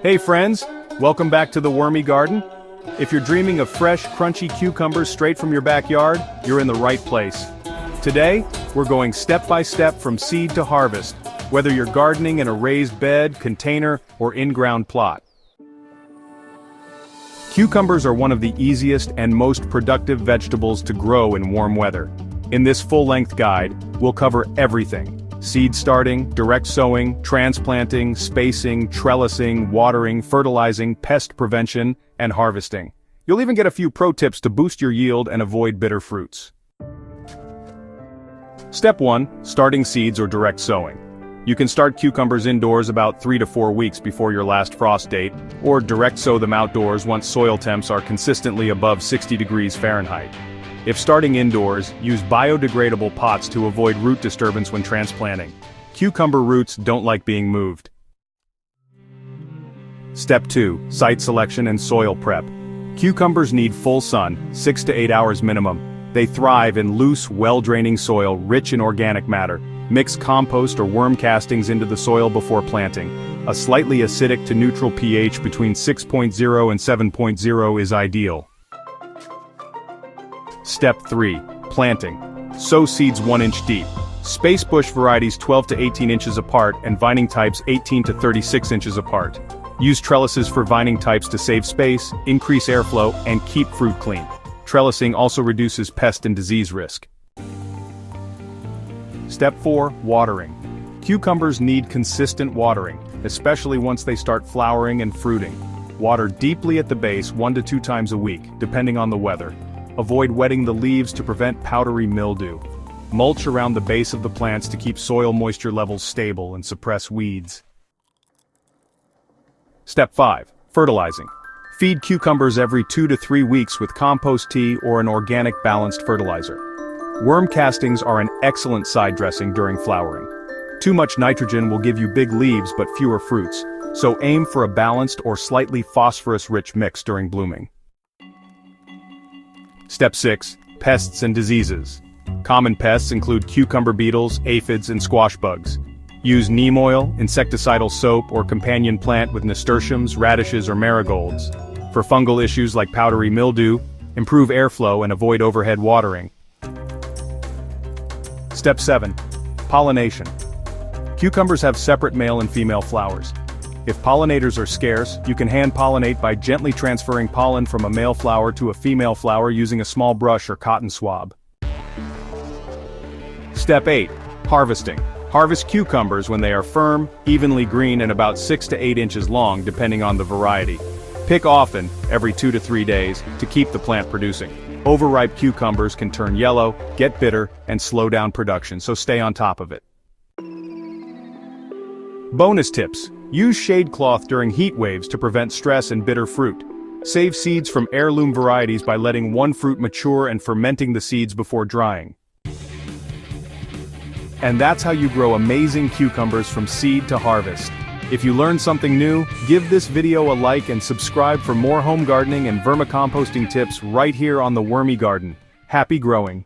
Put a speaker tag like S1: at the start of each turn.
S1: Hey friends, welcome back to the Wormy Garden. If you're dreaming of fresh, crunchy cucumbers straight from your backyard, you're in the right place. Today, we're going step by step from seed to harvest, whether you're gardening in a raised bed, container, or in-ground plot. Cucumbers are one of the easiest and most productive vegetables to grow in warm weather. In this full-length guide, we'll cover everything: seed starting, direct sowing, transplanting, spacing, trellising, watering, fertilizing, pest prevention, and harvesting. You'll even get a few pro tips to boost your yield and avoid bitter fruits. Step 1. Starting seeds or direct sowing. You can start cucumbers indoors about 3 to 4 weeks before your last frost date, or direct sow them outdoors once soil temps are consistently above 60 degrees Fahrenheit. If starting indoors, use biodegradable pots to avoid root disturbance when transplanting. Cucumber roots don't like being moved. Step 2. Site selection and soil prep. Cucumbers need full sun, 6 to 8 hours minimum. They thrive in loose, well-draining soil rich in organic matter. Mix compost or worm castings into the soil before planting. A slightly acidic to neutral pH between 6.0 and 7.0 is ideal. Step 3. Planting. Sow seeds 1 inch deep. Space bush varieties 12 to 18 inches apart and vining types 18 to 36 inches apart. Use trellises for vining types to save space, increase airflow, and keep fruit clean. Trellising also reduces pest and disease risk. Step 4. Watering. Cucumbers need consistent watering, especially once they start flowering and fruiting. Water deeply at the base 1 to 2 times a week, depending on the weather. Avoid wetting the leaves to prevent powdery mildew. Mulch around the base of the plants to keep soil moisture levels stable and suppress weeds. Step 5. Fertilizing. Feed cucumbers every 2 to 3 weeks with compost tea or an organic balanced fertilizer. Worm castings are an excellent side dressing during flowering. Too much nitrogen will give you big leaves but fewer fruits, so aim for a balanced or slightly phosphorus-rich mix during blooming. Step 6. Pests and diseases. Common pests include cucumber beetles, aphids, and squash bugs. Use neem oil, insecticidal soap, or companion plant with nasturtiums, radishes, or marigolds. For fungal issues like powdery mildew, improve airflow and avoid overhead watering. Step 7. Pollination. Cucumbers have separate male and female flowers. If pollinators are scarce, you can hand-pollinate by gently transferring pollen from a male flower to a female flower using a small brush or cotton swab. Step 8. Harvesting. Harvest cucumbers when they are firm, evenly green and about 6 to 8 inches long depending on the variety. Pick often, every 2 to 3 days, to keep the plant producing. Overripe cucumbers can turn yellow, get bitter, and slow down production, so stay on top of it. Bonus tips. Use shade cloth during heat waves to prevent stress and bitter fruit. Save seeds from heirloom varieties by letting one fruit mature and fermenting the seeds before drying. And that's how you grow amazing cucumbers from seed to harvest. If you learned something new, give this video a like and subscribe for more home gardening and vermicomposting tips right here on the Wormy Garden. Happy growing!